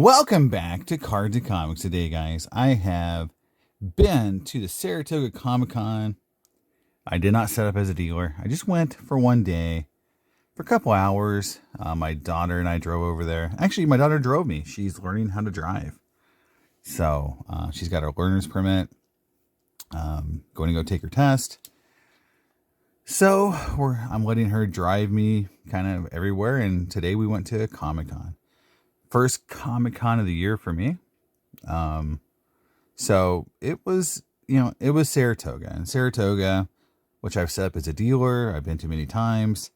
Welcome back to Cards and Comics. Today, guys, I have been to the Saratoga Comic-Con. I did not set up as a dealer. I just went for one day, for a couple hours. My daughter and I drove over there. Actually, my daughter drove me. She's learning how to drive. So, she's got her learner's permit. Going to go take her test. So, I'm letting her drive me kind of everywhere. And today we went to Comic-Con. First Comic-Con of the year for me. So it was Saratoga. And Saratoga, which I've set up as a dealer, I've been to many times,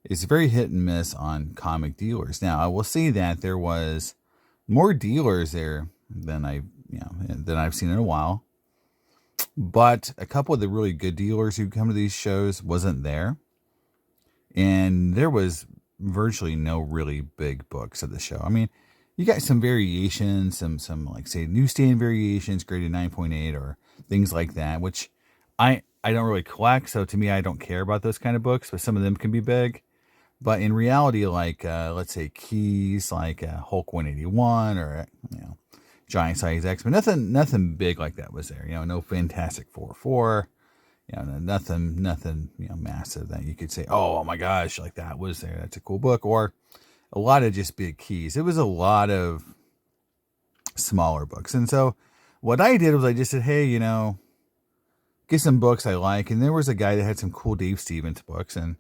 is very hit and miss on comic dealers. Now, I will say that there was more dealers there than I've seen in a while. But a couple of the really good dealers who come to these shows wasn't there. And there was virtually no really big books at the show. I mean, you got some variations, some like say newsstand variations graded 9.8 or things like that, which I don't really collect. So to me, I don't care about those kind of books, but some of them can be big. But in reality, like let's say keys like Hulk 181 or Giant Size X, but nothing big like that was there. No Fantastic Four. Nothing, massive that you could say, oh my gosh, like that was there. That's a cool book. Or a lot of just big keys. It was a lot of smaller books. And so what I did was I just said, hey, get some books I like. And there was a guy that had some cool Dave Stevens books, and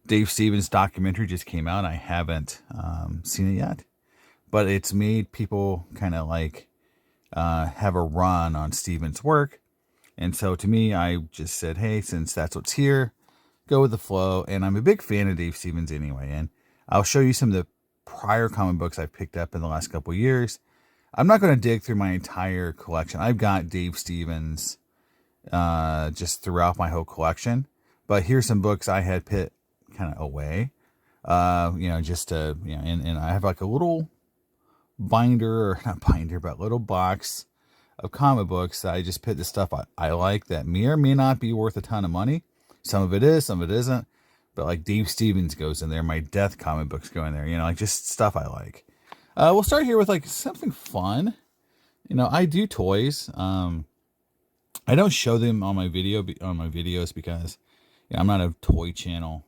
Dave Stevens documentary just came out. I haven't seen it yet, but it's made people kind of like have a run on Stevens' work. And so to me, I just said, hey, since that's what's here, go with the flow. And I'm a big fan of Dave Stevens anyway. And I'll show you some of the prior comic books I've picked up in the last couple of years. I'm not going to dig through my entire collection. I've got Dave Stevens just throughout my whole collection. But here's some books I had put kind of away. Just to, and I have like a little binder, or not binder, but little box of comic books that I just put the stuff I like that may or may not be worth a ton of money. Some of it is, some of it isn't. But like Dave Stevens goes in there. My Death comic books go in there. like just stuff I like. We'll start here with like something fun. I do toys. I don't show them on my videos because I'm not a toy channel.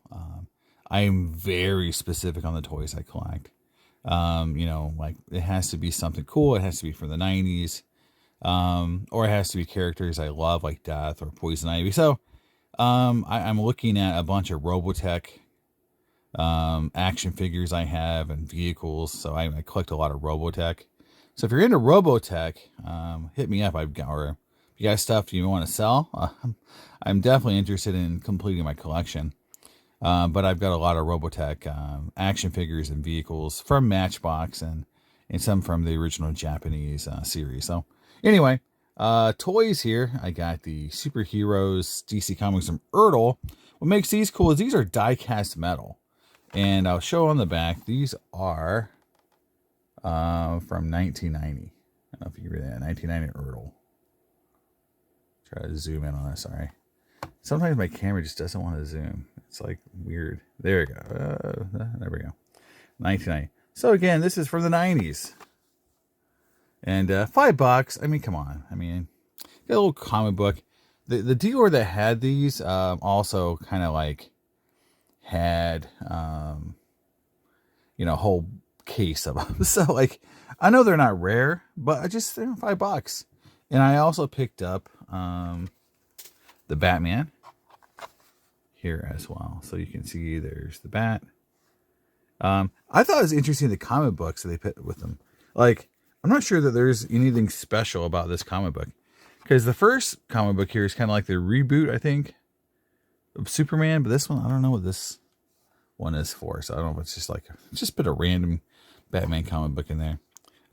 I am very specific on the toys I collect. Like it has to be something cool. It has to be from the 90s. Or it has to be characters I love, like Death or Poison Ivy. So, I'm looking at a bunch of Robotech, action figures I have and vehicles. So I collect a lot of Robotech. So if you're into Robotech, hit me up. Or if you got stuff you want to sell, I'm definitely interested in completing my collection. But I've got a lot of Robotech, action figures and vehicles from Matchbox and some from the original Japanese, series. So, anyway, toys here. I got the Superheroes DC Comics from Ertl. What makes these cool is these are die-cast metal. And I'll show on the back. These are from 1990. I don't know if you can read that. 1990 Ertl. Try to zoom in on this. Sorry. Sometimes my camera just doesn't want to zoom. It's like weird. There we go. There we go. 1990. So again, this is from the 90s. And $5. I mean, come on. I mean, got a little comic book. The dealer that had these also kind of like had a whole case of them. So like, I know they're not rare, but they're $5. And I also picked up the Batman here as well. So you can see there's the Bat. I thought it was interesting the comic books that they put with them. Like, I'm not sure that there's anything special about this comic book, because the first comic book here is kind of like the reboot, I think, of Superman. But this one, I don't know what this one is for. So I don't know if it's just put a random Batman comic book in there.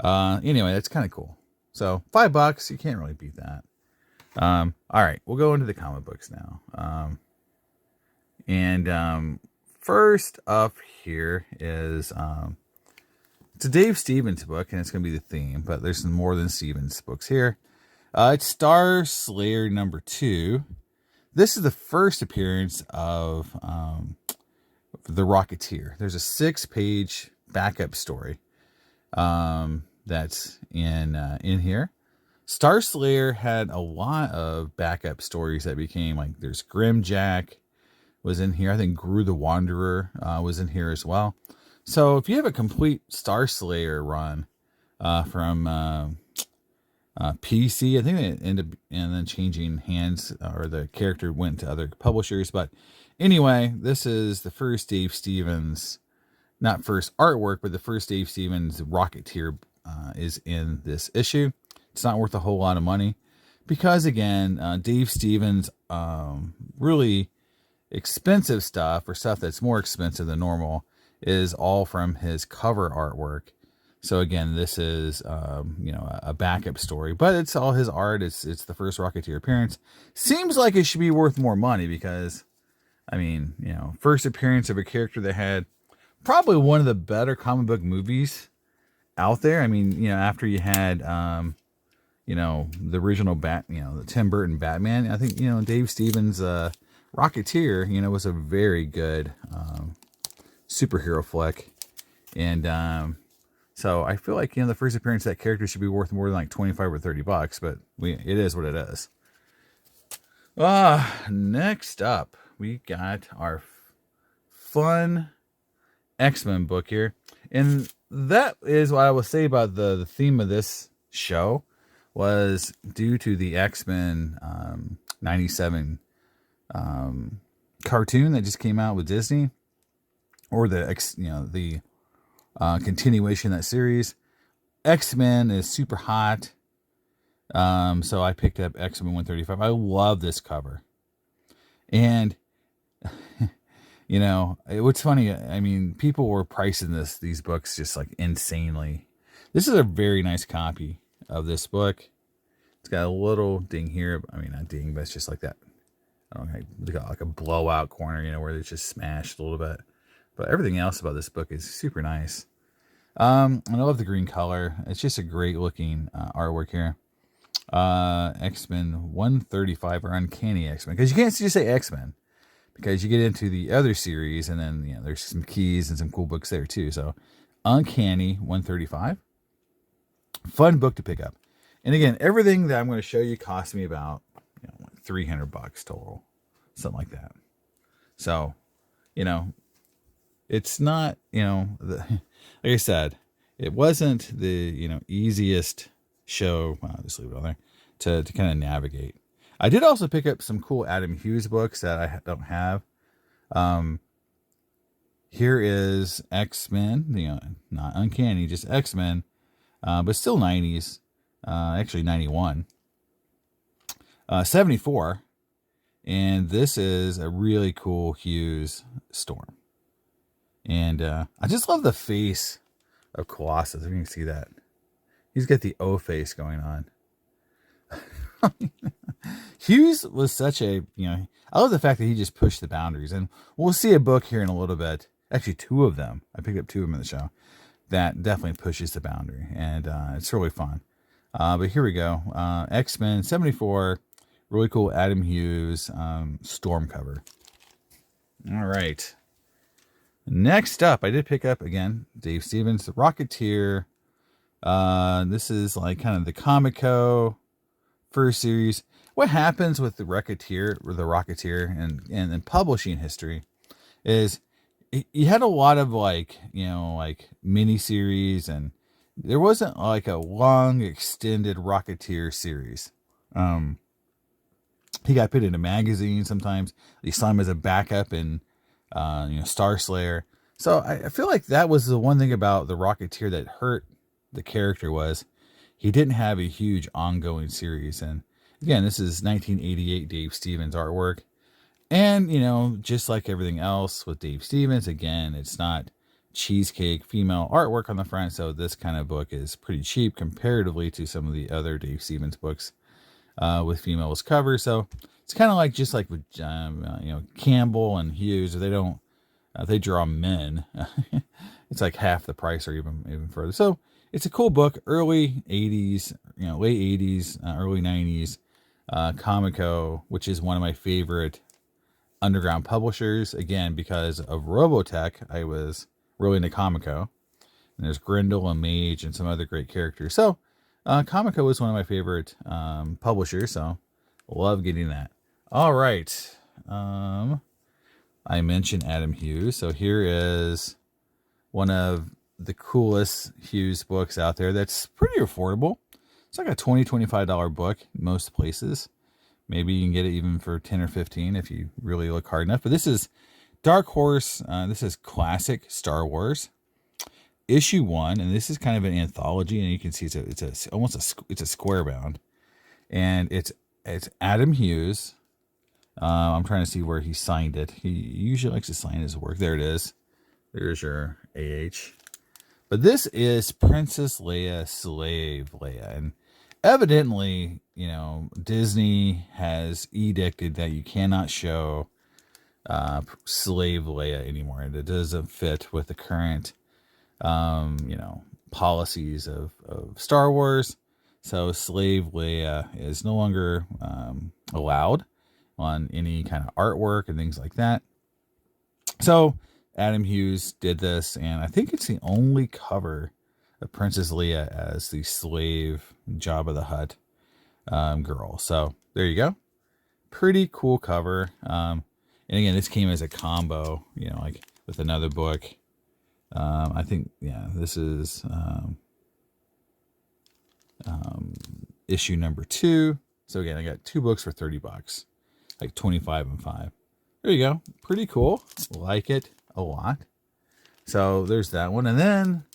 Anyway, that's kind of cool. So $5, you can't really beat that. All right, we'll go into the comic books now. First up here is it's a Dave Stevens book, and it's going to be the theme, but there's some more than Stevens books here. It's Star Slayer #2. This is the first appearance of the Rocketeer. There's a 6-page backup story. that's in here. Star Slayer had a lot of backup stories that became like, there's Grimjack was in here. I think Gru the Wanderer was in here as well. So if you have a complete Star Slayer run from PC, I think they ended up and then changing hands, or the character went to other publishers. But anyway, this is the first Dave Stevens, not first artwork, but the first Dave Stevens Rocketeer is in this issue. It's not worth a whole lot of money because, again, Dave Stevens really expensive stuff, or stuff that's more expensive than normal, is all from his cover artwork. So again, this is a backup story, but it's all his art. It's the first Rocketeer appearance. Seems like it should be worth more money because, I mean, first appearance of a character that had probably one of the better comic book movies out there. I mean, after you had the original the Tim Burton Batman, I think Dave Stevens Rocketeer was a very good superhero flick. And so I feel like the first appearance of that character should be worth more than like $25 or $30, but it is what it is. Next up, we got our fun X-Men book here. And that is what I will say about the theme of this show, was due to the X-Men 97 cartoon that just came out with Disney, or the continuation of that series. X-Men is super hot. So I picked up X-Men 135. I love this cover. And what's funny, I mean, people were pricing these books just like insanely. This is a very nice copy of this book. It's got a little ding here. I mean, not ding, but it's just like that. I don't know, it's got like a blowout corner, where it's just smashed a little bit. But everything else about this book is super nice. And I love the green color. It's just a great looking artwork here. X-Men 135, or Uncanny X-Men, because you can't just say X-Men, because you get into the other series, and then there's some keys and some cool books there too. So Uncanny 135, fun book to pick up. And again, everything that I'm going to show you cost me about like $300 total, something like that. So it's not like I said, it wasn't the easiest show. I'll just leave it on there to kind of navigate. I did also pick up some cool Adam Hughes books that I don't have. Here is X-Men, not Uncanny, just X-Men, but still 90s, actually 91, 74. And this is a really cool Hughes Storm. And I just love the face of Colossus. If you can see that. He's got the O face going on. Hughes was such a, I love the fact that he just pushed the boundaries. And we'll see a book here in a little bit. Actually, two of them. I picked up two of them in the show. That definitely pushes the boundary. And it's really fun. But here we go. X-Men 74. Really cool Adam Hughes Storm cover. All right. Next up, I did pick up, again, Dave Stevens, The Rocketeer. This is like kind of the Comico first series. What happens with the Rocketeer, and publishing history is you had a lot of like mini series, and there wasn't like a long extended Rocketeer series. He got put in a magazine sometimes. You saw him as a backup in Star Slayer. So I feel like that was the one thing about the Rocketeer that hurt the character, was he didn't have a huge ongoing series. And again, this is 1988 Dave Stevens artwork. And, just like everything else with Dave Stevens, again, it's not cheesecake female artwork on the front. So this kind of book is pretty cheap comparatively to some of the other Dave Stevens books with females covers. So it's kind of like, just like with, Campbell and Hughes, they draw men. It's like half the price, or even further. So it's a cool book. Early 80s, late 80s, early 90s, Comico, which is one of my favorite underground publishers. Again, because of Robotech, I was really into Comico. And there's Grendel and Mage and some other great characters. So Comico is one of my favorite publishers, so love getting that. All right. I mentioned Adam Hughes, so here is one of the coolest Hughes books out there that's pretty affordable. It's like a $20-$25 book in most places. Maybe you can get it even for 10 or 15 if you really look hard enough. But this is Dark Horse. This is classic Star Wars issue 1, and this is kind of an anthology, and you can see it's a square bound, and it's Adam Hughes. I'm trying to see where he signed it. He usually likes to sign his work. There it is. There's your AH. But this is Princess Leia, Slave Leia, and evidently, Disney has edicted that you cannot show Slave Leia anymore, and it doesn't fit with the current policies of Star Wars. So Slave Leia is no longer allowed on any kind of artwork and things like that. So Adam Hughes did this, and I think it's the only cover of Princess Leia as the slave Jabba the Hutt girl. So there you go. Pretty cool cover. And again, this came as a combo, like with another book. I think, this is issue number 2. So again, I got 2 books for $30, like 25 and 5. There you go. Pretty cool. Like it a lot. So there's that one. And then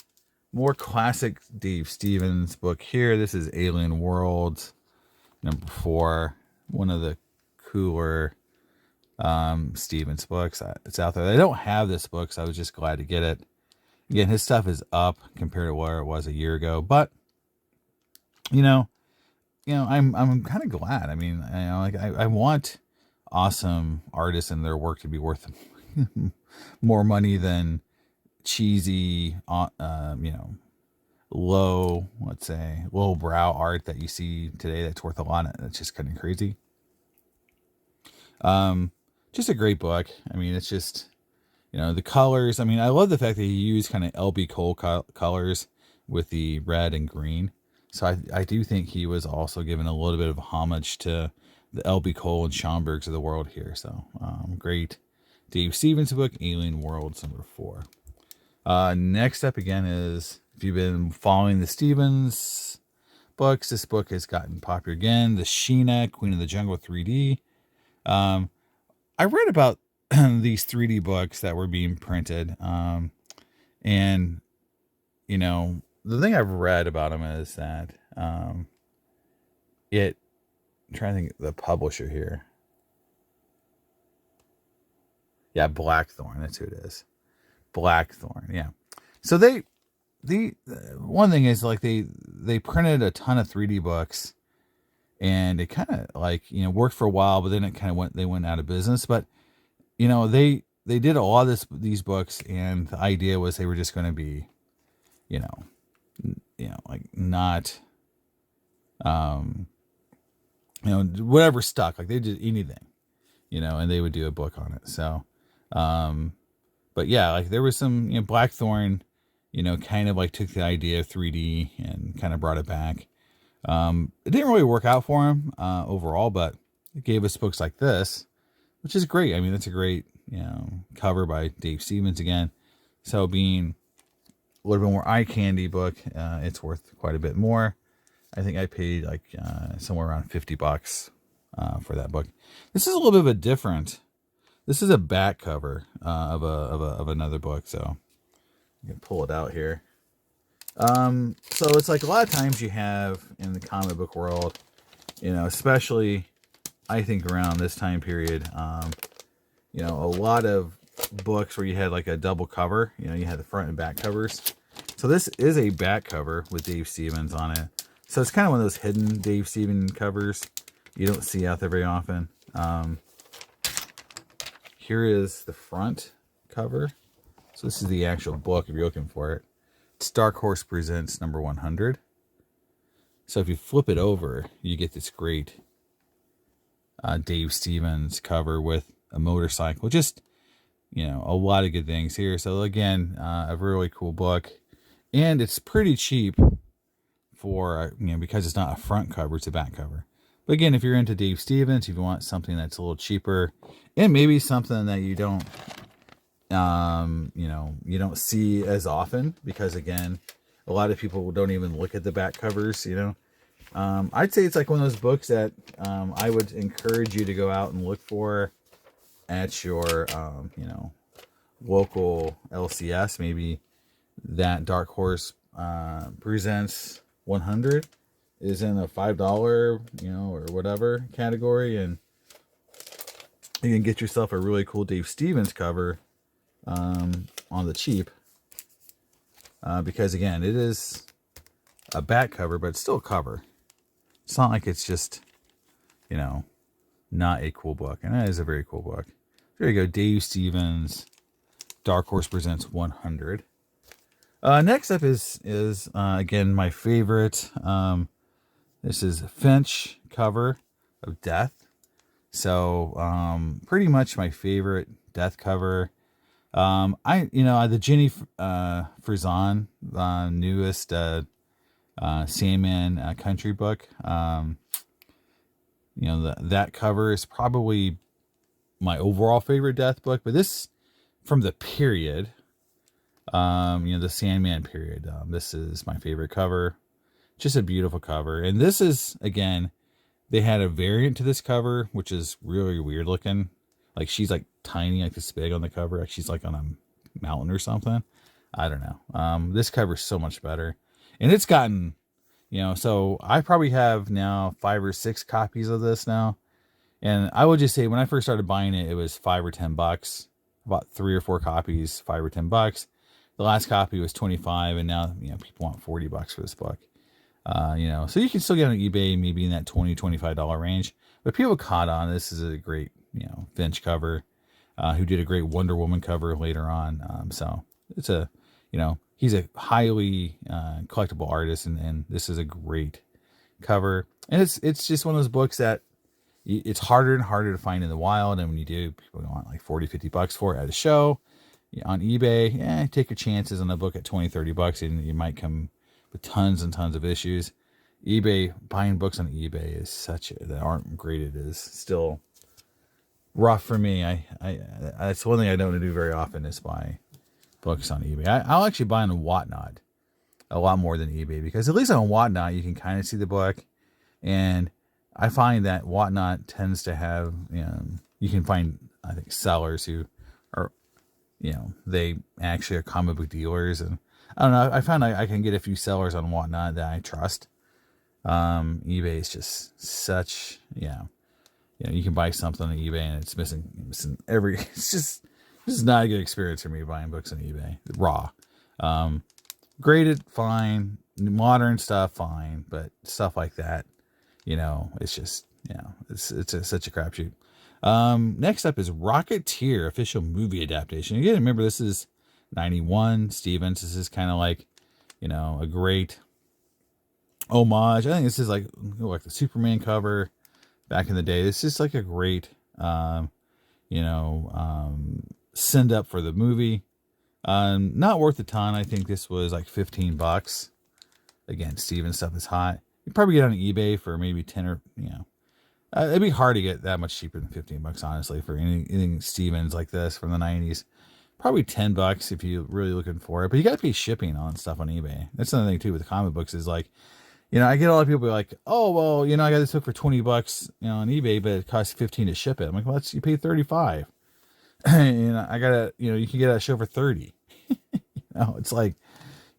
more classic Dave Stevens book here. This is Alien Worlds, number 4. One of the cooler Stevens books. It's out there. I don't have this book, so I was just glad to get it. Again, his stuff is up compared to where it was a year ago, but I'm kind of glad. I mean, I want awesome artists and their work to be worth more money than cheesy, low brow art that you see today that's worth a lot. That's just kind of crazy. Just a great book. I mean, it's just, the colors. I mean, I love the fact that he used kind of L.B. Cole colors with the red and green. So I do think he was also giving a little bit of homage to the L.B. Cole and Schomburgs of the world here. So great Dave Stevens book, Alien Worlds, number 4. Next up again is, if you've been following the Stevens books, this book has gotten popular again. The Sheena, Queen of the Jungle 3D. I read about these 3D books that were being printed. And, the thing I've read about them is that I'm trying to think of the publisher here. Yeah, Blackthorn. That's who it is. Blackthorn. Yeah. So the one thing is, like, they printed a ton of 3D books, and it kind of worked for a while, but then it kind of went out of business. But they did a lot of these books, and the idea was they were just going to be not whatever stuck, like they did anything, and they would do a book on it. So but yeah, like there was some, Blackthorn, kind of like took the idea of 3D and kind of brought it back. It didn't really work out for him overall, but it gave us books like this, which is great. I mean, that's a great, cover by Dave Stevens again. So being a little bit more eye candy book, it's worth quite a bit more. I think I paid like somewhere around $50 for that book. This is a little bit of a different. This is a back cover of another book, so you can pull it out here. So it's like a lot of times you have in the comic book world, especially I think around this time period, a lot of books where you had like a double cover, you had the front and back covers. So this is a back cover with Dave Stevens on it. So it's kind of one of those hidden Dave Stevens covers you don't see out there very often. Here is the front cover. So this is the actual book if you're looking for it. It's Dark Horse Presents number 100. So if you flip it over, you get this great Dave Stevens cover with a motorcycle. Just, a lot of good things here. So again, a really cool book. And it's pretty cheap for, because it's not a front cover, it's a back cover. But again, if you're into Dave Stevens, if you want something that's a little cheaper and maybe something that you don't see as often, because again, a lot of people don't even look at the back covers. I'd say it's like one of those books that I would encourage you to go out and look for at your local LCS. Maybe that Dark Horse Presents 100 is in a $5 or whatever category, and you can get yourself a really cool Dave Stevens cover on the cheap, because again, it is a back cover, but it's still a cover. It's not like it's just not a cool book, and that is a very cool book. There you go, Dave Stevens Dark Horse Presents 100. Next up is again my favorite. This is Finch cover of Death. So pretty much my favorite Death cover. The Jenny Frison newest Sandman country book. That cover is probably my overall favorite Death book, but this from the period. The Sandman period. This is my favorite cover. Just a beautiful cover. And this is, again, they had a variant to this cover, which is really weird looking. Like she's like tiny, like this big on the cover. Like she's like on a mountain or something. I don't know. This cover is so much better. And it's gotten, so I probably have now 5 or 6 copies of this now. And I would just say when I first started buying it, it was $5 or $10. About 3 or 4 copies, $5 or $10. The last copy was $25, and now people want $40 for this book. So you can still get on eBay maybe in that $20, $25 range. But people caught on. This is a great Finch cover, who did a great Wonder Woman cover later on. So it's he's a highly collectible artist, and this is a great cover. And it's just one of those books that it's harder and harder to find in the wild, and when you do, people want like $40, $50 for it at a show. On eBay, take your chances on a book at $20, $30, and you might come with tons and tons of issues. Buying books on eBay is that aren't graded is still rough for me. That's one thing I don't do very often is buy books on eBay. I'll actually buy on Whatnot a lot more than eBay, because at least on Whatnot you can kind of see the book, and I find that Whatnot tends to have you can find, I think, sellers who are they actually are comic book dealers, and I don't know. I found I can get a few sellers on Whatnot that I trust. eBay is just such, you can buy something on eBay and it's missing every. It's just this is not a good experience for me buying books on eBay raw. Graded fine, modern stuff fine, but stuff like that, it's just it's such a crapshoot. Next up is Rocketeer official movie adaptation. Again, remember this is 91 Stevens. This is kind of like, a great homage. I think this is like the Superman cover back in the day. This is like a great, send up for the movie. Not worth a ton. I think this was like $15. Again, Stevens stuff is hot. You probably get on eBay for maybe 10 or, it'd be hard to get that much cheaper than $15, honestly, for anything Stevens like this from the 90s. Probably $10 if you're really looking for it, but you got to pay shipping on stuff on eBay. That's another thing too with the comic books is like, I get a lot of people like, oh, well, I got this book for $20, on eBay, but it costs $15 to ship it. I'm like, well, you pay $35. And I got you can get a show for $30. It's like,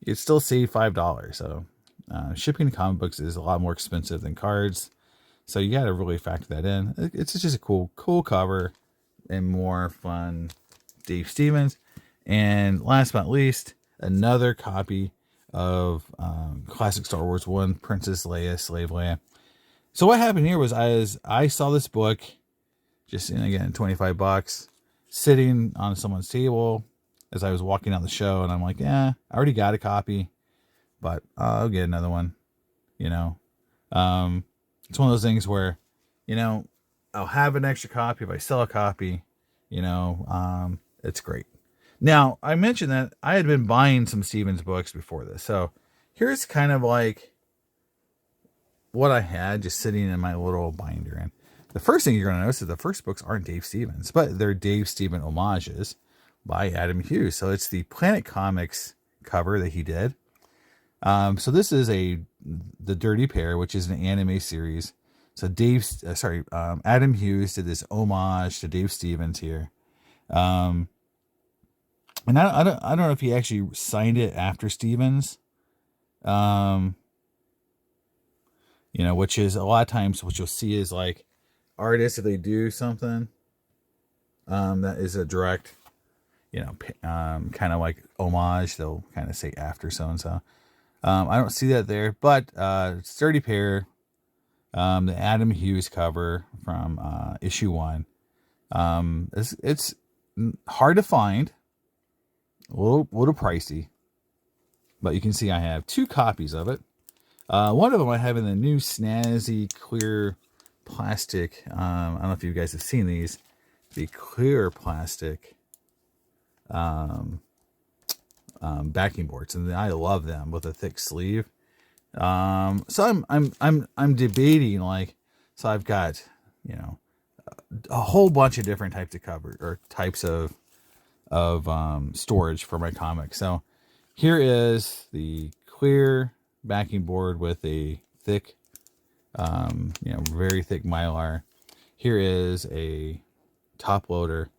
you still save $5. So, shipping comic books is a lot more expensive than cards. So you got to really factor that in. It's just a cool cover and more fun Dave Stevens. And last but not least, another copy of classic Star Wars 1, Princess Leia, Slave Leia. So what happened here was I saw this book, just, again, $25, sitting on someone's table as I was walking out the show. And I'm like, I already got a copy, but I'll get another one, It's one of those things where, I'll have an extra copy if I sell a copy, it's great. Now, I mentioned that I had been buying some Stevens books before this. So here's kind of like what I had just sitting in my little binder. And the first thing you're going to notice is the first books aren't Dave Stevens, but they're Dave Stevens homages by Adam Hughes. So it's the Planet Comics cover that he did. So this is The Dirty Pair, which is an anime series. So Adam Hughes did this homage to Dave Stevens here. And I don't know if he actually signed it after Stevens. Which is a lot of times what you'll see is like artists, if they do something, that is a direct, kind of like homage, they'll kind of say after so-and-so. I don't see that there, but, Sturdy Pair, the Adam Hughes cover from, issue 1. It's hard to find, a little pricey, but you can see I have 2 copies of it. One of them I have in the new snazzy clear plastic. I don't know if you guys have seen these. The clear plastic backing boards, and I love them with a thick sleeve. So I'm debating, like, so I've got a whole bunch of different types of cover or types of storage for my comics. So here is the clear backing board with a thick, very thick Mylar. Here is a top loader,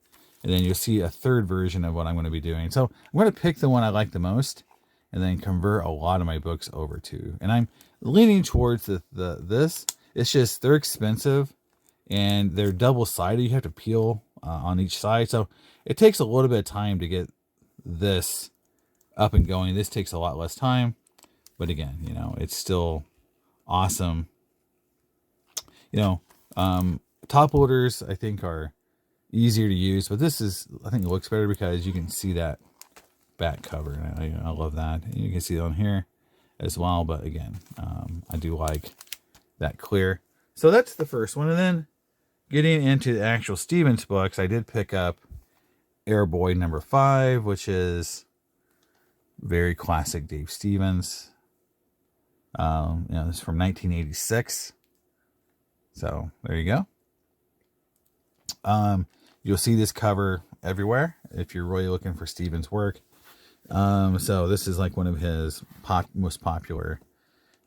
and then you'll see a third version of what I'm going to be doing. So I'm going to pick the one I like the most, and then convert a lot of my books over to. And I'm leaning towards this. It's just they're expensive, and they're double-sided. You have to peel on each side, so it takes a little bit of time to get this up and going. This takes a lot less time. But again, it's still awesome. Top loaders, I think, are easier to use. But this I think it looks better because you can see that back cover. And I love that. And you can see it on here as well. But again, I do like that clear. So that's the first one. And then getting into the actual Stevens books, I did pick up Airboy number 5, which is very classic Dave Stevens. This is from 1986. So there you go. You'll see this cover everywhere if you're really looking for Stevens' work. So this is like one of his most popular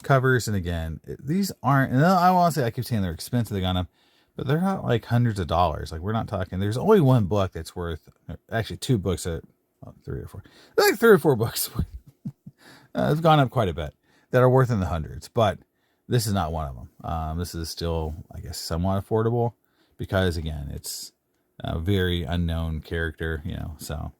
covers. And again, these aren't, and I want to say, I keep saying they're expensive, they got them, but they're not like hundreds of dollars. Like, we're not talking, there's only one book that's worth, actually 2 books at 3 or 4, like 3 or 4 books. It's gone up quite a bit that are worth in the hundreds, but this is not one of them. This is still, I guess, somewhat affordable because, again, it's a very unknown character, so.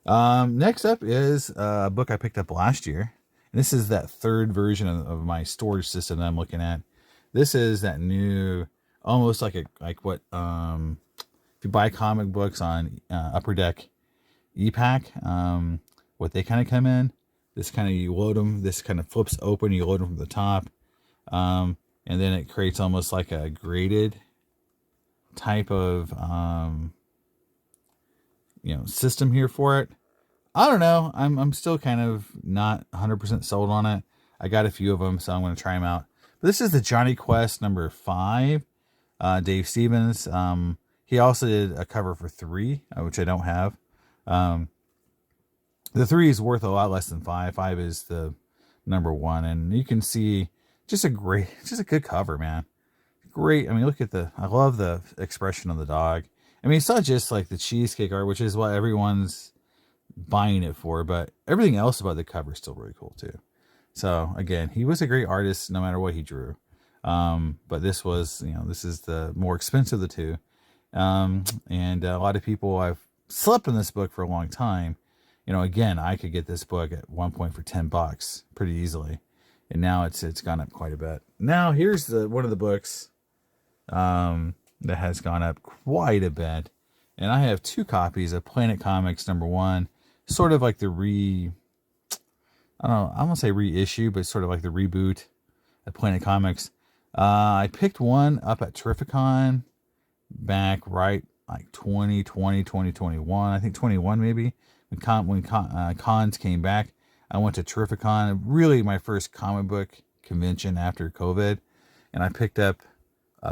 Next up is a book I picked up last year. And this is that third version of my storage system that I'm looking at. This is that new, almost like what, if you buy comic books on Upper Deck e-pack, what they kind of come in. This kind of, you load them, this kind of flips open, you load them from the top. And then it creates almost like a graded type of, system here for it. I don't know. I'm still kind of not 100% sold on it. I got a few of them, so I'm going to try them out. But this is the Johnny Quest number 5, Dave Stevens. He also did a cover for 3, which I don't have. The 3 is worth a lot less than 5. 5 is the number 1, and you can see just a good cover, man. Great. I mean, look at I love the expression of the dog. I mean, it's not just like the cheesecake art, which is what everyone's buying it for, but everything else about the cover is still really cool too. So again, he was a great artist no matter what he drew. But this was, this is the more expensive of the 2. And a lot of people, I've slept on this book for a long time. Again, I could get this book at one point for $10 pretty easily. And now it's gone up quite a bit. Now here's one of the books, that has gone up quite a bit. And I have 2 copies of Planet Comics number 1, sort of like the I won't say reissue, but sort of like the reboot of Planet Comics. I picked one up at Terrificon back right like 2020, 2021, I think 21 maybe, when cons came back. I went to Terrificon, really my first comic book convention after COVID, and I picked up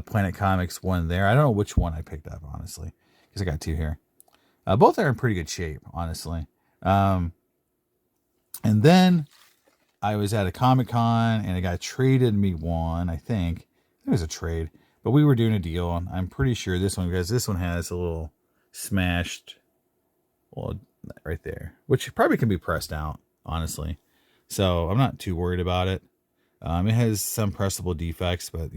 Planet Comics one there. I don't know which one I picked up, honestly, because I got two here. Both are in pretty good shape, honestly. And then I was at a Comic-Con, and a guy traded me one, I think. It was a trade, but we were doing a deal, and I'm pretty sure this one, because this one has a little smashed, well, right there, which probably can be pressed out, honestly. So I'm not too worried about it. It has some pressable defects, but,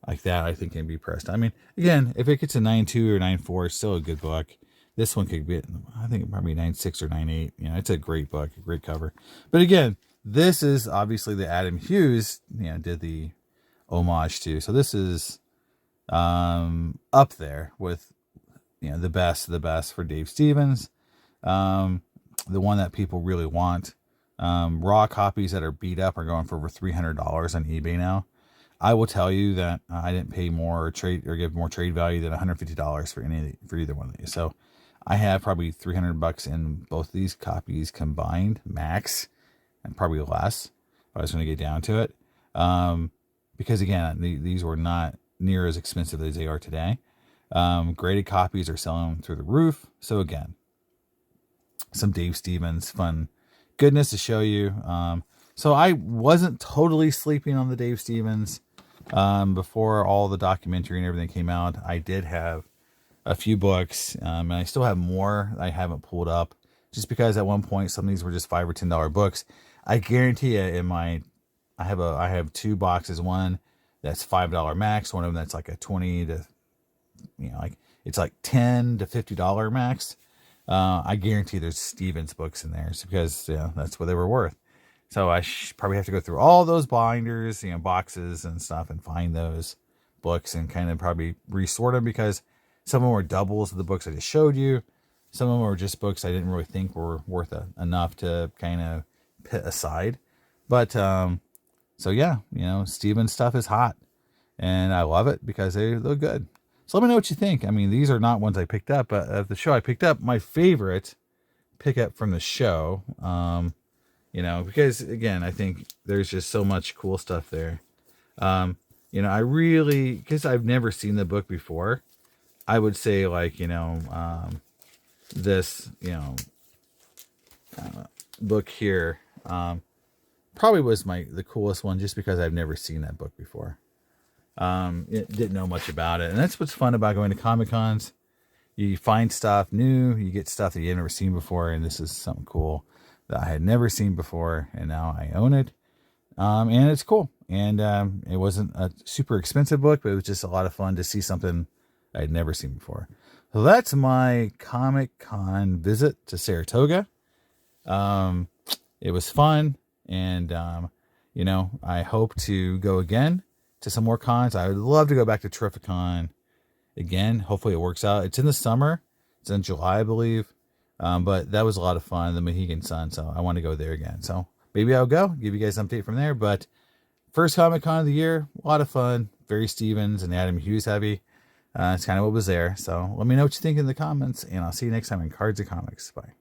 like that, I think can be pressed. I mean, again, if it gets a 9.2 or 9.4, it's still a good book. This one could be, I think, probably 9.6 or 9.8. It's a great book, a great cover. But again, this is obviously the Adam Hughes, did the homage to. So this is up there with, the best of the best for Dave Stevens. The one that people really want. Raw copies that are beat up are going for over $300 on eBay now. I will tell you that I didn't pay more or give more trade value than $150 for either one of these. So I have probably $300 in both these copies combined, max, and probably less if I was going to get down to it. Because again, these were not near as expensive as they are today. Graded copies are selling through the roof. So again, some Dave Stevens fun goodness to show you. So I wasn't totally sleeping on the Dave Stevens before all the documentary and everything came out. I did have a few books, and I still have more I haven't pulled up, just because at one point some of these were just $5 or $10 books. I guarantee you, I have two boxes. One that's $5 max. One of them that's like a 20 to, it's like $10 to $50 max. I guarantee there's Stevens books in there, because that's what they were worth. So I probably have to go through all those binders, boxes and stuff, and find those books and kind of probably resort them, because some of them were doubles of the books I just showed you. Some of them were just books I didn't really think were worth enough to kind of put aside. But so yeah, Stevens stuff is hot, and I love it because they look good. So let me know what you think. I mean, these are not ones I picked up, but of the show I picked up, my favorite pickup from the show, because again, I think there's just so much cool stuff there. I really, because I've never seen the book before, I would say this, book here, probably was the coolest one, just because I've never seen that book before. Didn't know much about it. And that's what's fun about going to Comic-Cons. You find stuff new, you get stuff that you've never seen before, and this is something cool that I had never seen before, and now I own it. And it's cool. And it wasn't a super expensive book, but it was just a lot of fun to see something I had never seen before. So that's my Comic-Con visit to Saratoga. It was fun, and I hope to go again to some more cons. I would love to go back to Terrificon again. Hopefully it works out. It's in the summer. It's in July, I believe. But that was a lot of fun, the Mohegan Sun. So I want to go there again. So maybe I'll go, give you guys an update from there. But first Comic-Con of the year, a lot of fun. Very Stevens and Adam Hughes heavy. It's kind of what was there. So let me know what you think in the comments, and I'll see you next time in Cards and Comics. Bye.